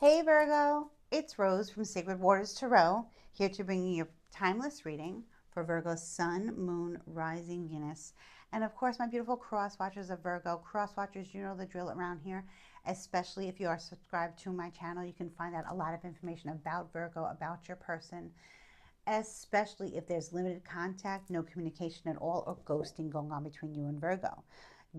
Hey Virgo, it's Rose from Sacred Waters Tarot, here to bring you your timeless reading for Virgo's Sun, Moon, Rising, Venus, and of course my beautiful cross watchers of Virgo. Cross watchers, you know the drill around here, especially if you are subscribed to my channel. You can find out a lot of information about Virgo, about your person, especially if there's limited contact, no communication at all, or ghosting going on between you and Virgo.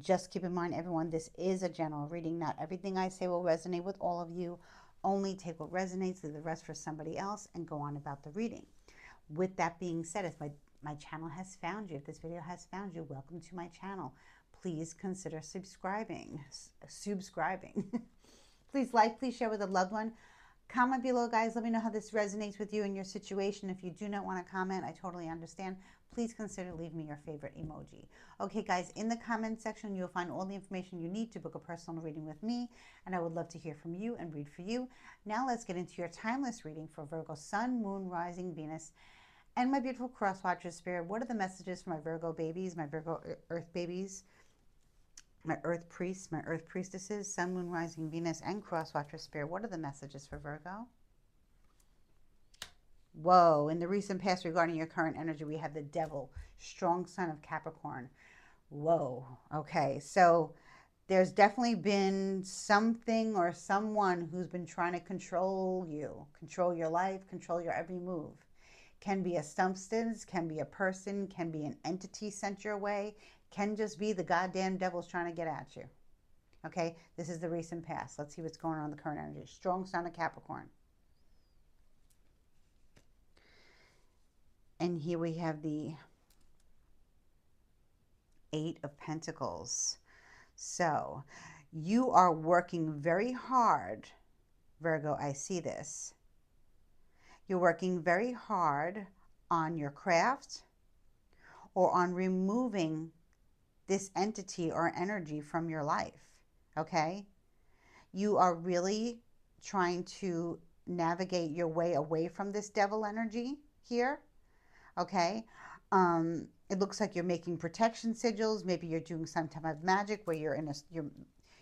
Just keep in mind, everyone, this is a general reading. Not everything I say will resonate with all of you. Only take what resonates, leave the rest for somebody else, and go on about the reading. With that being said, if my channel has found you, if this video has found you, welcome to my channel. Please consider subscribing. Please like, please share with a loved one. Comment below, guys. Let me know how this resonates with you and your situation. If you do not want to comment, I totally understand. Please consider leaving me your favorite emoji. Okay, guys, in the comment section, you'll find all the information you need to book a personal reading with me, and I would love to hear from you and read for you. Now let's get into your timeless reading for Virgo Sun, Moon, Rising, Venus, and my beautiful cross watcher spirit. What are the messages for my Virgo babies, my Virgo earth babies, my earth priests, my earth priestesses, Sun, Moon, Rising, Venus, and cross watcher spirit? What are the messages for Virgo? Whoa, in the recent past regarding your current energy, we have the devil, strong sign of Capricorn. Whoa, okay, so there's definitely been something or someone who's been trying to control you, control your life, control your every move. Can be a substance, can be a person, can be an entity sent your way, can just be the goddamn devil's trying to get at you. Okay, this is the recent past. Let's see what's going on in the current energy. Strong sign of Capricorn. And here we have the Eight of Pentacles. So you are working very hard, Virgo. I see this. You're working very hard on your craft or on removing this entity or energy from your life. Okay? You are really trying to navigate your way away from this devil energy here. Okay? It looks like you're making protection sigils. Maybe you're doing some type of magic where you're in a,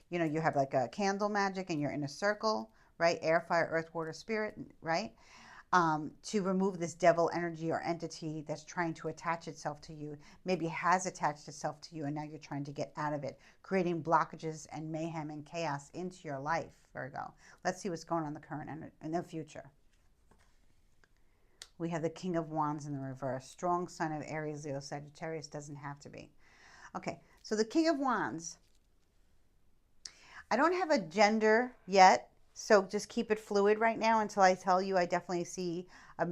you have like a candle magic and you're in a circle, right? Air, fire, earth, water, spirit, right? To remove this devil energy or entity that's trying to attach itself to you. Maybe has attached itself to you and now you're trying to get out of it, creating blockages and mayhem and chaos into your life, Virgo. Let's see what's going on in the current and in the future. We have the King of Wands in the reverse. Strong sign of Aries, Leo, Sagittarius. Doesn't have to be. Okay, so the King of Wands. I don't have a gender yet, so just keep it fluid right now until I tell you. I definitely see a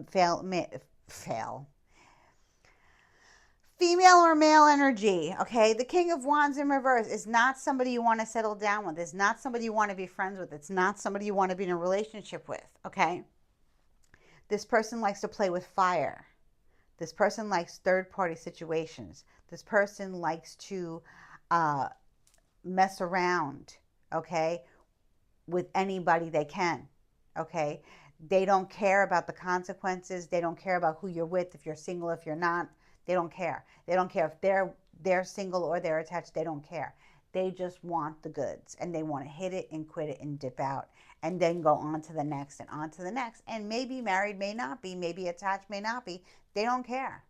female or male energy. Okay, the King of Wands in reverse is not somebody you want to settle down with. It's not somebody you want to be friends with. It's not somebody you want to be in a relationship with. Okay, this person likes to play with fire. This person likes third-party situations. This person likes to mess around, okay, with anybody they can, okay? They don't care about the consequences. They don't care about who you're with, if you're single, if you're not. They don't care. They don't care if they're single or they're attached. They don't care. They just want the goods, and they want to hit it and quit it and dip out and then go on to the next and on to the next. And maybe married, may not be, maybe attached, may not be. They don't care.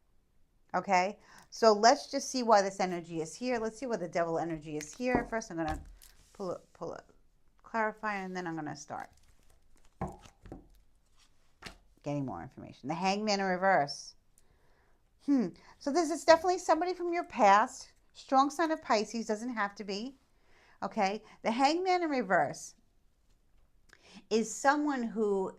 Okay, so let's just see why this energy is here. Let's see why the devil energy is here. First, I'm going to pull it, clarify, and then I'm going to start getting more information. The Hangman in reverse. So this is definitely somebody from your past. Strong sign of Pisces, doesn't have to be. Okay, the Hangman in reverse is someone who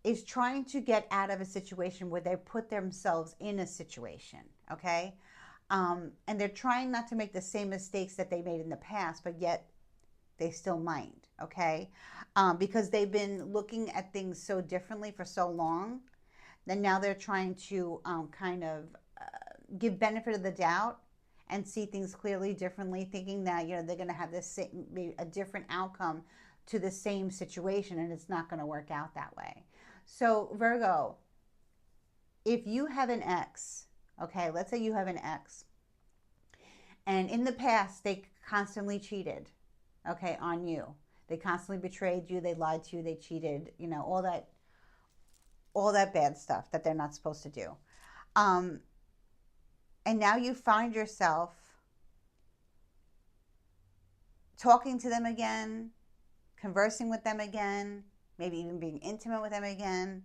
is trying to get out of a situation where they put themselves in a situation, okay? And they're trying not to make the same mistakes that they made in the past, but yet they still might, okay? Because they've been looking at things so differently for so long, then now they're trying to kind of give benefit of the doubt and see things clearly differently, thinking that, they're going to have this maybe a different outcome to the same situation, and it's not going to work out that way. So Virgo, if you have an ex, okay, let's say you have an ex, and in the past they constantly cheated, okay, on you. They constantly betrayed you. They lied to you. They cheated. You know, all that bad stuff that they're not supposed to do. Um, and now you find yourself talking to them again, conversing with them again, maybe even being intimate with them again,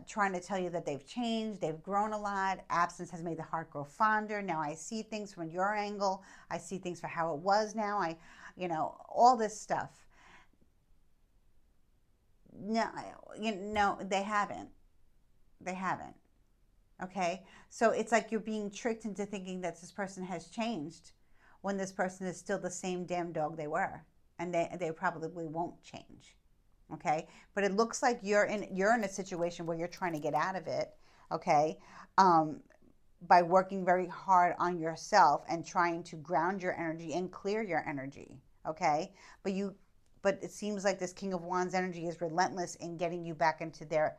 trying to tell you that they've changed, they've grown a lot. Absence has made the heart grow fonder. Now I see things from your angle. I see things for how it was now. All this stuff. No, they haven't. They haven't. Okay? So it's like you're being tricked into thinking that this person has changed when this person is still the same damn dog they were. And they probably won't change. Okay? But it looks like you're in a situation where you're trying to get out of it, okay? By working very hard on yourself and trying to ground your energy and clear your energy, okay? But it seems like this King of Wands energy is relentless in getting you back into their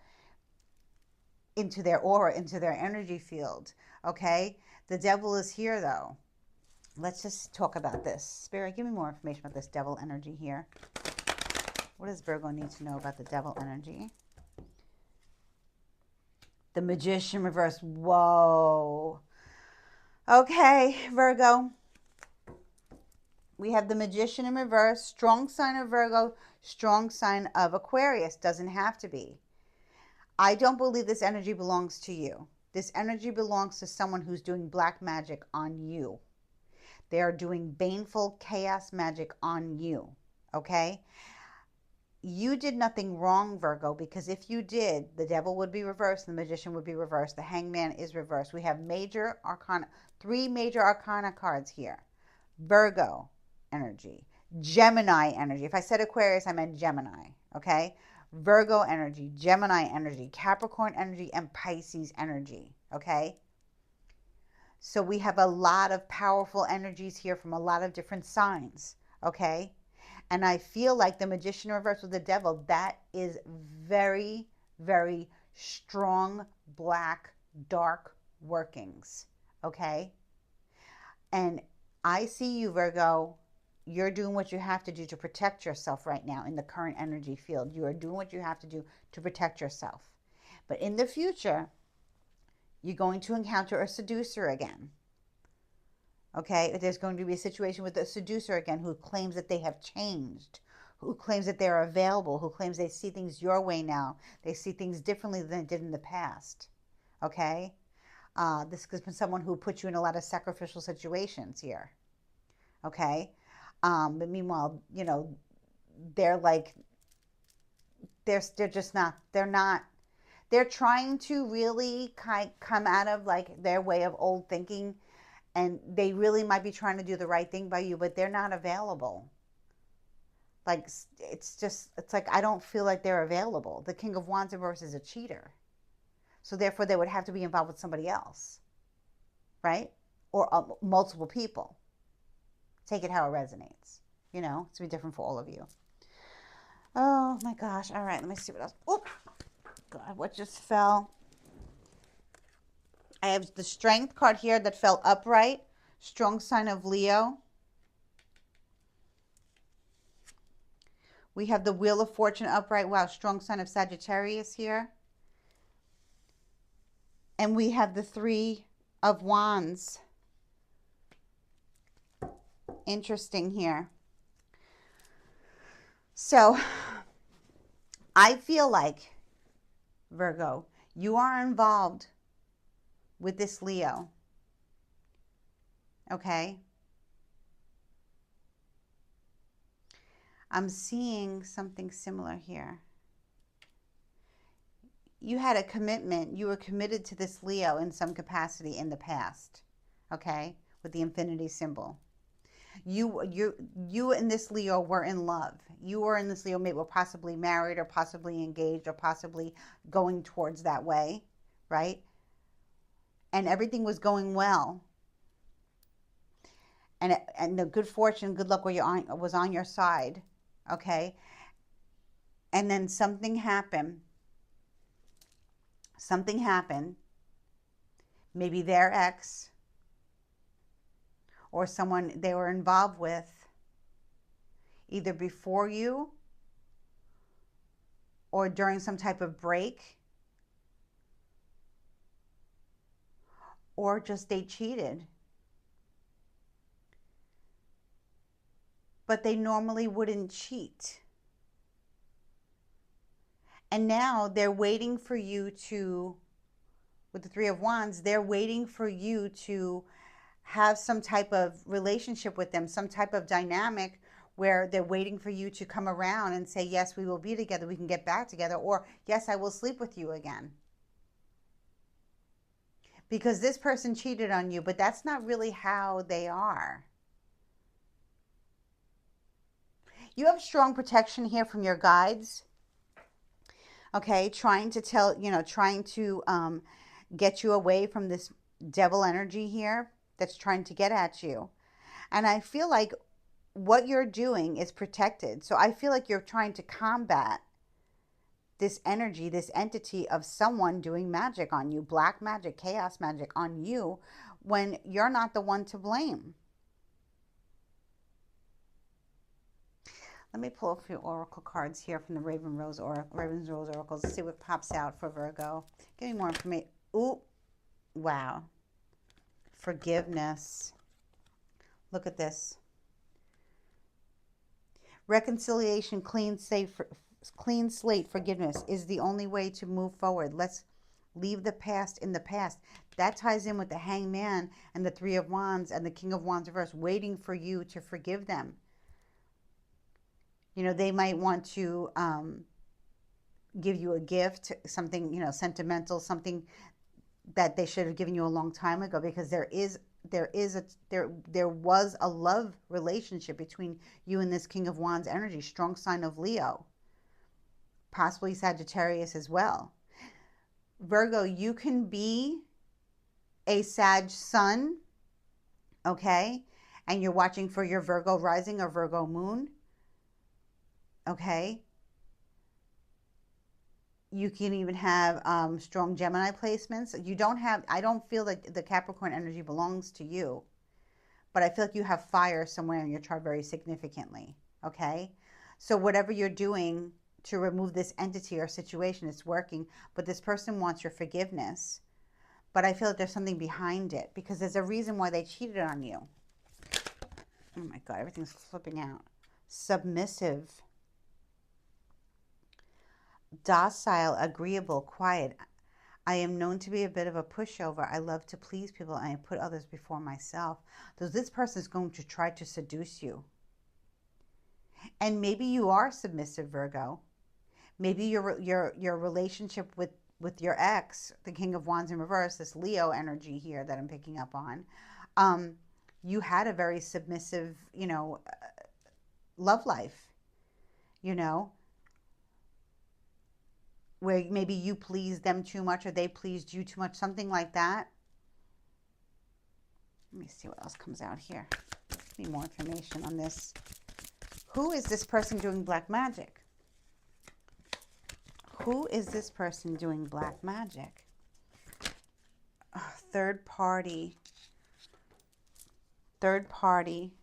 aura, into their energy field, okay? The devil is here, though. Let's just talk about this. Spirit, give me more information about this devil energy here. What does Virgo need to know about the devil energy? The Magician reverse. Whoa. Okay, Virgo. We have the Magician in reverse. Strong sign of Virgo. Strong sign of Aquarius. Doesn't have to be. I don't believe this energy belongs to you. This energy belongs to someone who's doing black magic on you. They are doing baneful chaos magic on you. Okay? You did nothing wrong, Virgo, because if you did, the devil would be reversed, the magician would be reversed, the hangman is reversed. We have major arcana, 3 major arcana cards here. Virgo energy, Gemini energy. If I said Aquarius, I meant Gemini, okay? Virgo energy, Gemini energy, Capricorn energy, and Pisces energy, okay? So we have a lot of powerful energies here from a lot of different signs, okay? And I feel like the Magician reversed with the devil, that is very, very strong, black, dark workings. Okay? And I see you, Virgo. You're doing what you have to do to protect yourself right now in the current energy field. You are doing what you have to do to protect yourself. But in the future, you're going to encounter a seducer again. Okay, there's going to be a situation with a seducer again who claims that they have changed, who claims that they're available, who claims they see things your way now. They see things differently than they did in the past. Okay, this has been someone who put you in a lot of sacrificial situations here. Okay, but meanwhile, they're like, they're just not, they're trying to really come out of like their way of old thinking. And they really might be trying to do the right thing by you, but they're not available. Like, it's like, I don't feel like they're available. The King of Wands reverse is a cheater. So therefore, they would have to be involved with somebody else, right? Or multiple people. Take it how it resonates. It's going to be different for all of you. Oh, my gosh. All right, let me see what else. Oh, God, what just fell? I have the Strength card here that fell upright. Strong sign of Leo. We have the Wheel of Fortune upright. Wow, strong sign of Sagittarius here. And we have the 3 of Wands. Interesting here. So, I feel like, Virgo, you are involved with this Leo. Okay? I'm seeing something similar here. You had a commitment. You were committed to this Leo in some capacity in the past. Okay? With the infinity symbol. You and this Leo were in love. You were in this Leo, maybe were possibly married or possibly engaged or possibly going towards that way, right? And everything was going well. And the good fortune, good luck was on your side, okay? And then something happened. Something happened. Maybe their ex or someone they were involved with either before you or during some type of break, or just they cheated. But they normally wouldn't cheat. And now they're waiting for you to, with the Three of Wands, they're waiting for you to have some type of relationship with them, some type of dynamic where they're waiting for you to come around and say, yes, we will be together, we can get back together, or yes, I will sleep with you again. Because this person cheated on you, but that's not really how they are. You have strong protection here from your guides. Okay, trying to tell, trying to get you away from this devil energy here that's trying to get at you. And I feel like what you're doing is protected. So I feel like you're trying to combat this energy, this entity of someone doing magic on you, black magic, chaos magic on you, when you're not the one to blame. Let me pull a few oracle cards here from the Raven's Rose oracles. Let's see what pops out for Virgo. Give me more information. Ooh, wow. Forgiveness. Look at this. Reconciliation, clean slate, forgiveness is the only way to move forward. Let's leave the past in the past. That ties in with the Hangman and the Three of Wands and the King of Wands reverse, waiting for you to forgive them. They might want to give you a gift, something, sentimental, something that they should have given you a long time ago, because there was a love relationship between you and this King of Wands energy, strong sign of Leo, possibly Sagittarius as well. Virgo, you can be a Sag sun, okay? And you're watching for your Virgo rising or Virgo moon. Okay. You can even have strong Gemini placements. I don't feel like the Capricorn energy belongs to you, but I feel like you have fire somewhere in your chart very significantly. Okay. So whatever you're doing to remove this entity or situation, it's working, but this person wants your forgiveness. But I feel like there's something behind it, because there's a reason why they cheated on you. Oh my God, everything's flipping out. Submissive. Docile, agreeable, quiet. I am known to be a bit of a pushover. I love to please people and I put others before myself. So this person is going to try to seduce you. And maybe you are submissive, Virgo. Maybe your relationship with your ex, the King of Wands in reverse, this Leo energy here that I'm picking up on, you had a very submissive, love life, where maybe you pleased them too much or they pleased you too much, something like that. Let me see what else comes out here. Give me more information on this. Who is this person doing black magic? Who is this person doing black magic? Third party. Third party.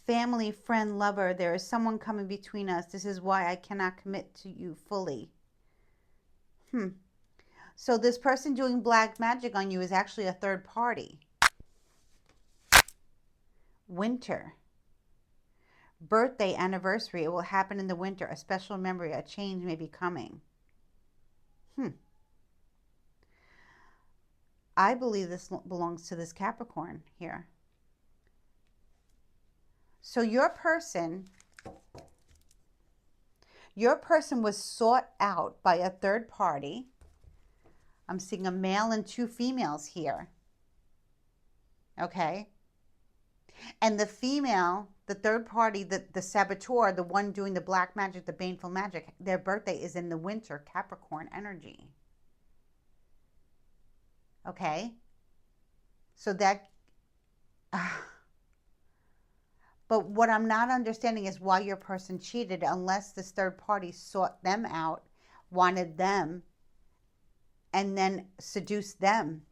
Family, friend, lover. There is someone coming between us. This is why I cannot commit to you fully. So this person doing black magic on you is actually a third party. Winter. Birthday, anniversary. It will happen in the winter. A special memory, a change may be coming. I believe this belongs to this Capricorn here. So your person was sought out by a third party. I'm seeing a male and two females here. Okay. And the female, the third party, the saboteur, the one doing the black magic, the baneful magic, their birthday is in the winter, Capricorn energy. Okay. So that... But what I'm not understanding is why your person cheated, unless this third party sought them out, wanted them, and then seduced them.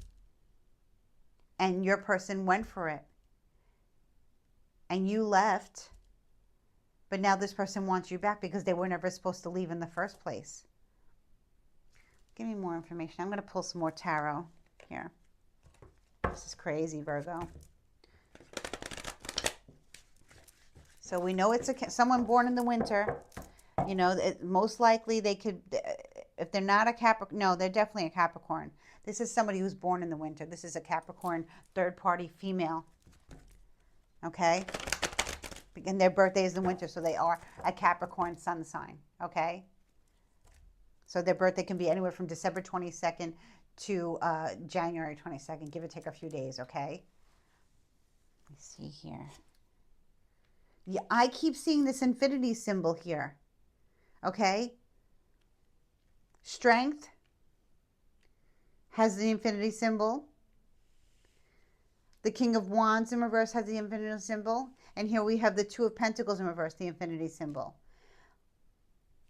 And your person went for it. And you left But now this person wants you back because they were never supposed to leave in the first place. Give me more information. I'm going to pull some more tarot here. This is crazy, Virgo. So we know it's someone born in the winter. You know, most likely they could, if they're not a Capricorn, no, they're definitely a Capricorn. This is somebody who's born in the winter. This is a Capricorn third-party female. Okay? And their birthday is in winter, so they are a Capricorn sun sign. Okay? So their birthday can be anywhere from December 22nd to January 22nd. Give or take a few days, okay? Let's see here. Yeah, I keep seeing this infinity symbol here. Okay? Strength has the infinity symbol. The King of Wands in reverse has the infinity symbol. And here we have the Two of Pentacles in reverse, the infinity symbol.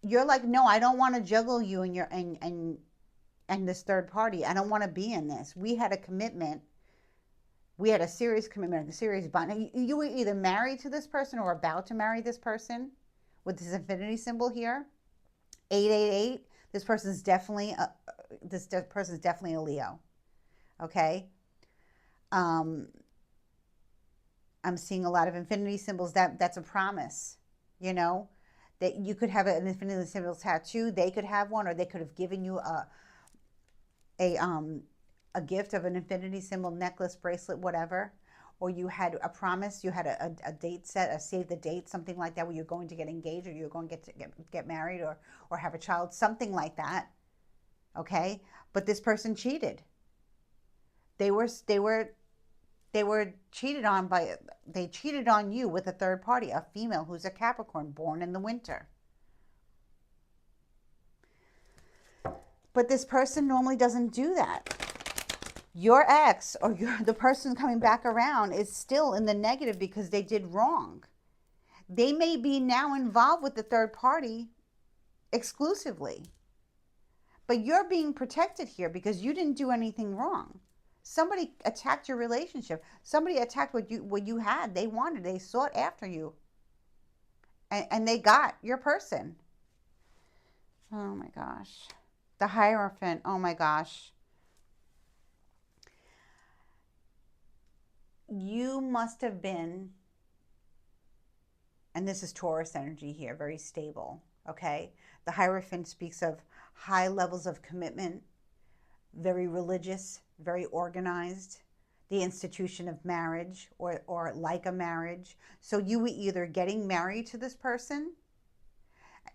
You're like, no, I don't want to juggle you and your and this third party. I don't want to be in this. We had a commitment. We had a serious commitment, a serious bond. You were either married to this person or about to marry this person with this infinity symbol here. 888. This person's definitely a Leo. Okay? I'm seeing a lot of infinity symbols. That's a promise, you know, that you could have an infinity symbol tattoo. They could have one, or they could have given you a gift of an infinity symbol necklace, bracelet, whatever. Or you had a promise, you had a date set, a save the date, something like that, where you're going to get engaged, or you're going to get married, or have a child, something like that. Okay? But this person cheated. They were cheated on they cheated on you with a third party, a female who's a Capricorn born in the winter. But this person normally doesn't do that. Your ex or the person coming back around is still in the negative because they did wrong. They may be now involved with the third party exclusively. But you're being protected here because you didn't do anything wrong. Somebody attacked your relationship. Somebody attacked what you had. They wanted. They sought after you. And they got your person. Oh my gosh. The Hierophant. Oh my gosh. You must have been, and this is Taurus energy here, very stable. Okay. The Hierophant speaks of high levels of commitment, very religious, very organized, the institution of marriage or like a marriage. So you were either getting married to this person,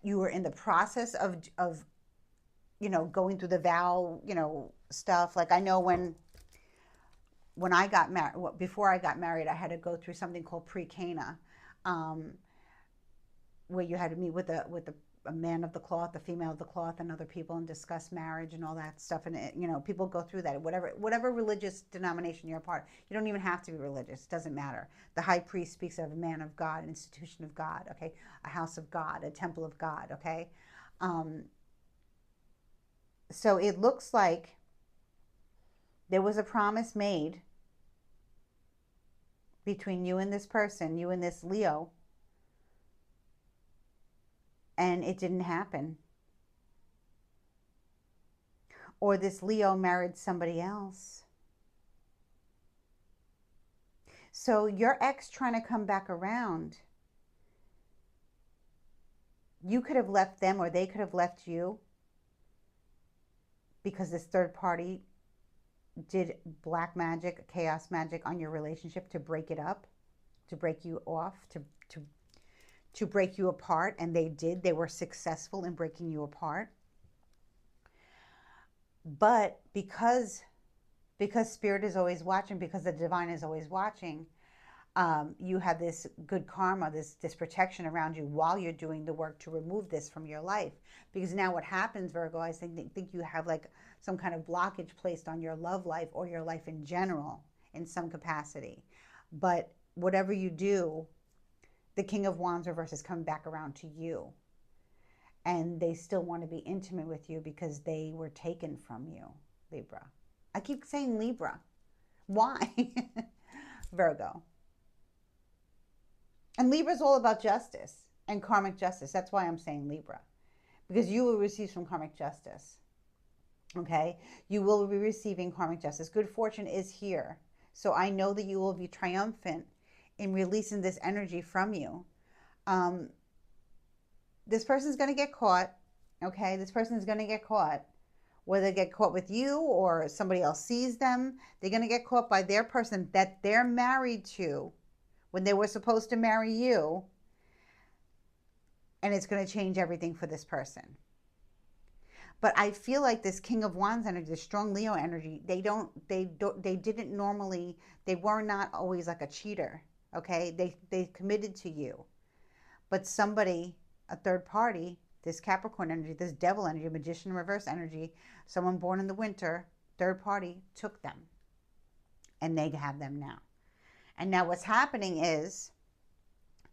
you were in the process of you know, going through the vow, you know, stuff. Like I know when I got married, before I got married, I had to go through something called pre-Cana, where you had to meet with a man of the cloth, the female of the cloth, and other people, and discuss marriage and all that stuff. And you know, people go through that. Whatever religious denomination you're a part, you don't even have to be religious. It doesn't matter. The high priest speaks of a man of God, an institution of God. Okay, a house of God, a temple of God. Okay, so it looks like there was a promise made between you and this person, you and this Leo, and it didn't happen. Or this Leo married somebody else. So your ex trying to come back around, you could have left them or they could have left you because this third party did black magic, chaos magic on your relationship to break it up, to break you off, to break you apart. And they were successful in breaking you apart. But because spirit is always watching, because the divine is always watching, you have this good karma, this protection around you while you're doing the work to remove this from your life. Because now what happens, Virgo, I think you have like some kind of blockage placed on your love life or your life in general in some capacity. But whatever you do, the King of Wands reverse is coming back around to you. And they still want to be intimate with you because they were taken from you, Libra. I keep saying Libra. Why? Virgo. And Libra is all about justice. and karmic justice. That's why I'm saying Libra, because you will receive some karmic justice. Okay, you will be receiving karmic justice. Good fortune is here. So I know that you will be triumphant in releasing this energy from you. Um, this person's going to get caught. Okay, this person is going to get caught. Whether they get caught with you or somebody else sees them, they're going to get caught by their person that they're married to when they were supposed to marry you. And it's going to change everything for this person. But I feel like this King of Wands energy, the strong Leo energy, they didn't normally, they were not always like a cheater. Okay, they committed to you, but somebody, a third party, this Capricorn energy, this devil energy, magician reverse energy, someone born in the winter, third party took them, and they have them now. And now what's happening is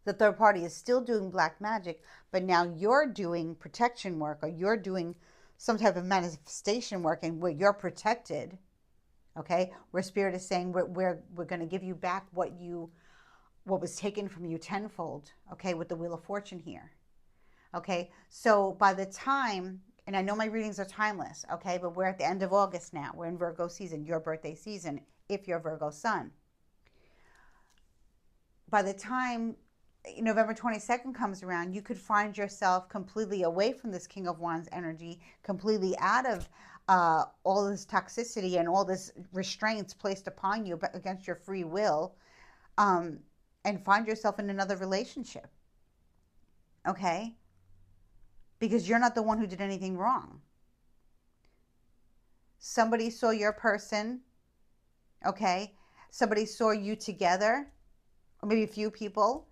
the third party is still doing black magic, but now you're doing protection work, or you're doing some type of manifestation work, and where you're protected. Okay, where spirit is saying we're going to give you back what was taken from you tenfold. Okay, with the Wheel of Fortune here. Okay, so by the time, and I know my readings are timeless, okay, but we're at the end of August now. We're in Virgo season, your birthday season, if you're Virgo sun. By the time November 22nd comes around, you could find yourself completely away from this King of Wands energy, completely out of all this toxicity and all this restraints placed upon you against your free will, and find yourself in another relationship. Okay? Because you're not the one who did anything wrong. Somebody saw your person, okay? Somebody saw you together, or maybe a few people,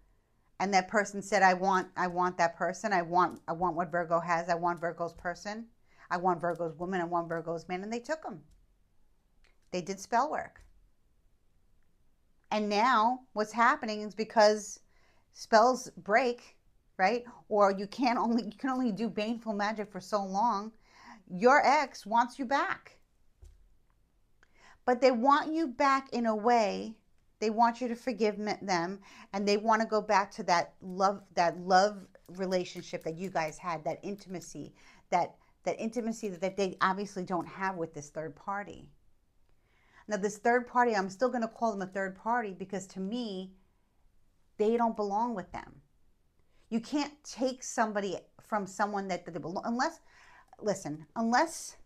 and that person said, I want that person. I want what Virgo has. I want Virgo's person. I want Virgo's woman. I want Virgo's man. And they took them. They did spell work. And now what's happening is, because spells break, right? Or you can only do baneful magic for so long. Your ex wants you back. But they want you back in a way. They want you to forgive them, and they want to go back to that love relationship that you guys had, that intimacy, that intimacy that they obviously don't have with this third party. Now, this third party, I'm still going to call them a third party, because to me, they don't belong with them. You can't take somebody from someone that they belong, unless unless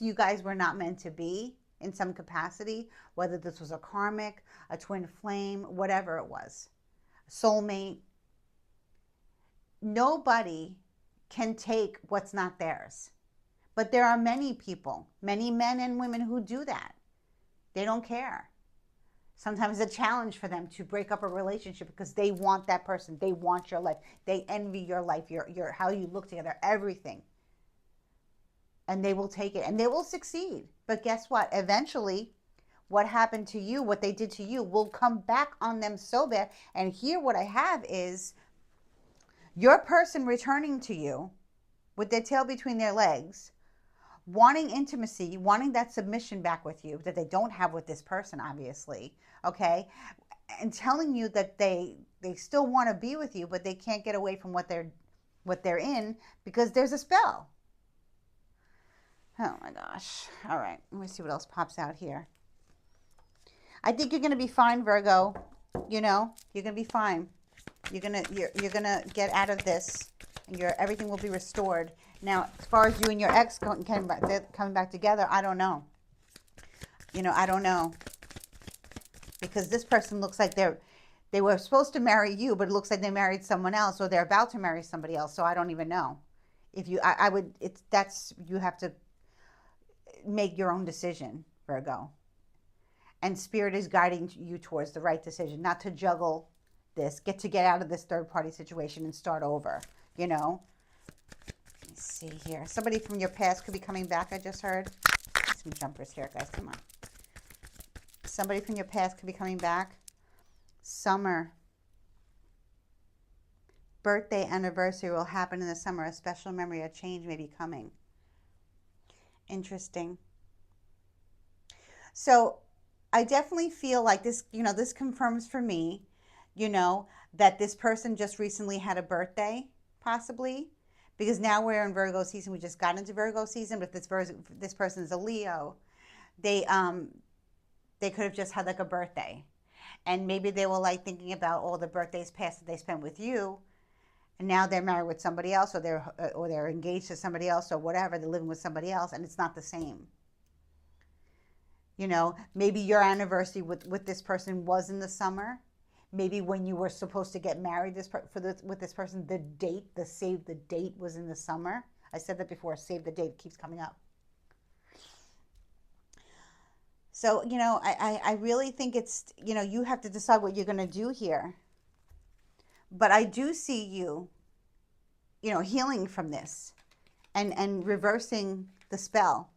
you guys were not meant to be in some capacity, whether this was a karmic, a twin flame, whatever it was, soulmate. Nobody can take what's not theirs. But there are many people, many men and women, who do that. They don't care. Sometimes it's a challenge for them to break up a relationship because they want that person. They want your life. They envy your life, your how you look together, everything. And they will take it, and they will succeed. But guess what? Eventually, what happened to you, what they did to you, will come back on them so bad. And here what I have is your person returning to you with their tail between their legs, wanting intimacy, wanting that submission back with you that they don't have with this person, obviously, okay? And telling you that they still want to be with you, but they can't get away from what they're in, because there's a spell. Oh my gosh. All right, let me see what else pops out here. I think you're going to be fine, Virgo. You're going to be fine. You're going to get out of this, and everything will be restored. Now, as far as you and your ex coming back together, I don't know. I don't know. Because this person looks like they were supposed to marry you, but it looks like they married someone else, or they're about to marry somebody else. So I don't even know. If you, I would, you have to make your own decision, Virgo. And Spirit is guiding you towards the right decision, not to juggle this, get out of this third party situation and start over, Let me see here. Somebody from your past could be coming back, I just heard. Some jumpers here, guys, come on. Somebody from your past could be coming back. Summer. Birthday anniversary will happen in the summer. A special memory, a change may be coming. Interesting. So I definitely feel like this, this confirms for me you know, that this person just recently had a birthday, possibly, because now we're in Virgo season. We just got into Virgo season, but this person is a Leo. They they could have just had like a birthday, and maybe they were like thinking about all the birthdays past that they spent with you, and now they're married with somebody else, or they're engaged to somebody else, or whatever. They're living with somebody else, and it's not the same. You know, maybe your anniversary with this person was in the summer. Maybe when you were supposed to get married with this person, the date, the save the date was in the summer. I said that before. Save the date keeps coming up. So, you know, I really think it's, you know, you have to decide what you're going to do here. But I do see you, you know, healing from this and reversing the spell.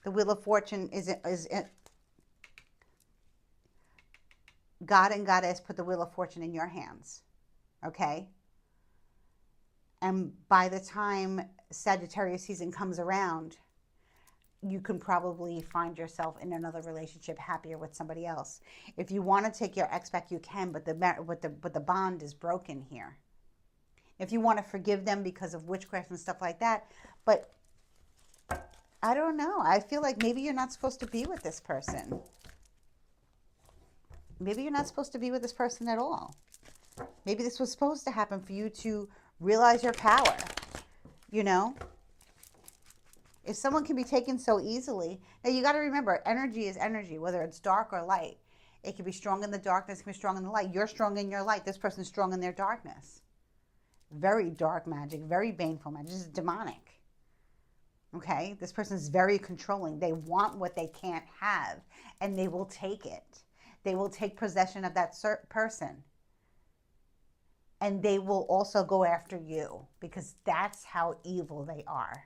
The Wheel of Fortune is God and Goddess put the Wheel of Fortune in your hands. Okay? And by the time Sagittarius season comes around, you can probably find yourself in another relationship happier with somebody else. If you want to take your ex back, you can, but the bond is broken here. If you want to forgive them because of witchcraft and stuff like that, but I don't know. I feel like maybe you're not supposed to be with this person. Maybe you're not supposed to be with this person at all. Maybe this was supposed to happen for you to realize your power. You know? If someone can be taken so easily, now you got to remember, energy is energy, whether it's dark or light. It can be strong in the darkness, it can be strong in the light. You're strong in your light. This person's strong in their darkness. Very dark magic, very baneful magic. This is demonic. Okay? This person is very controlling. They want what they can't have, and they will take it. They will take possession of that person. And they will also go after you because that's how evil they are.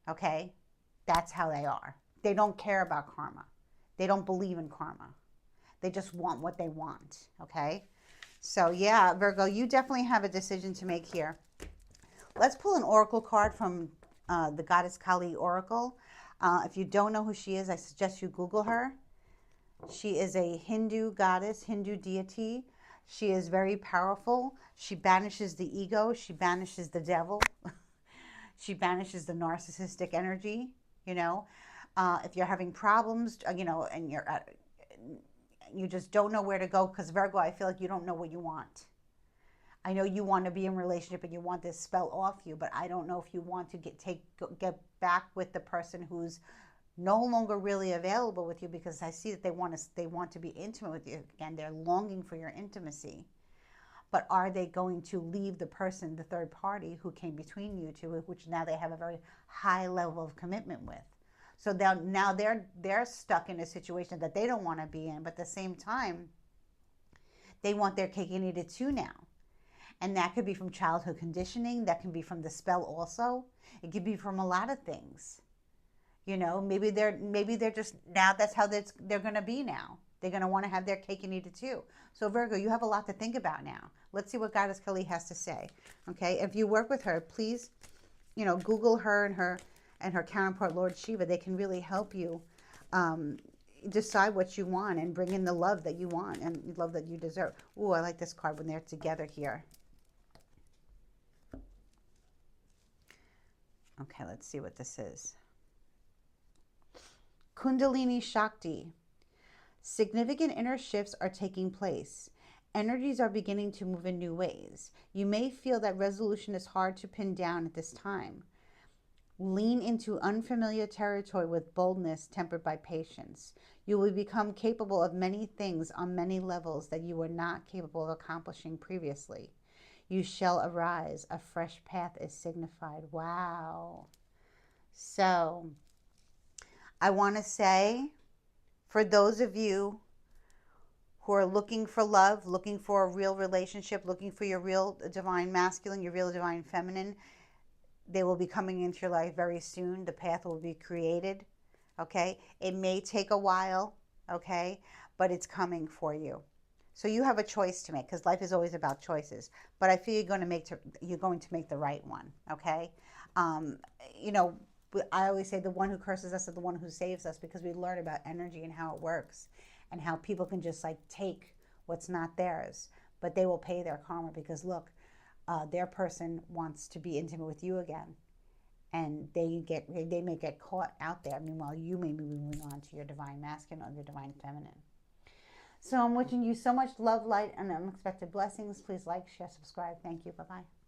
Okay? That's how they are. They don't care about karma. They don't believe in karma. They just want what they want. Okay? So, yeah, Virgo, you definitely have a decision to make here. Let's pull an oracle card from the Goddess Kali Oracle. If you don't know who she is, I suggest you Google her. She is a Hindu goddess, Hindu deity. She is very powerful. She banishes the ego. She banishes the devil. She banishes the narcissistic energy, you know. If you're having problems, you know, and you just don't know where to go, because Virgo, I feel like you don't know what you want. I know you want to be in a relationship and you want this spell off you, but I don't know if you want to get back with the person who's no longer really available with you, because I see that they want to be intimate with you again. They're longing for your intimacy. But are they going to leave the person, the third party who came between you two, which now they have a very high level of commitment with? So now they're stuck in a situation that they don't want to be in, but at the same time, they want their cake and eat it too now. And that could be from childhood conditioning. That can be from the spell also. It could be from a lot of things. You know, maybe they're just, now that's how they're going to be now. They're going to want to have their cake and eat it too. So Virgo, you have a lot to think about now. Let's see what Goddess Kali has to say. Okay, if you work with her, please, you know, Google her and her counterpart, Lord Shiva. They can really help you decide what you want and bring in the love that you want and love that you deserve. Ooh, I like this card when they're together here. Okay, let's see what this is. Kundalini Shakti. Significant inner shifts are taking place. Energies are beginning to move in new ways. You may feel that resolution is hard to pin down at this time. Lean into unfamiliar territory with boldness tempered by patience. You will become capable of many things on many levels that you were not capable of accomplishing previously. You shall arise. A fresh path is signified. Wow. So, I want to say, for those of you who are looking for love, looking for a real relationship, looking for your real divine masculine, your real divine feminine, they will be coming into your life very soon. The path will be created, okay? It may take a while, okay? But it's coming for you. So you have a choice to make, because life is always about choices. But I feel you're going to make the right one, okay? You know, I always say the one who curses us is the one who saves us, because we learn about energy and how it works and how people can just like take what's not theirs. But they will pay their karma because look, their person wants to be intimate with you again, and they may get caught out there. Meanwhile, you may be moving on to your divine masculine or your divine feminine. So I'm wishing you so much love, light, and unexpected blessings. Please like, share, subscribe. Thank you. Bye-bye.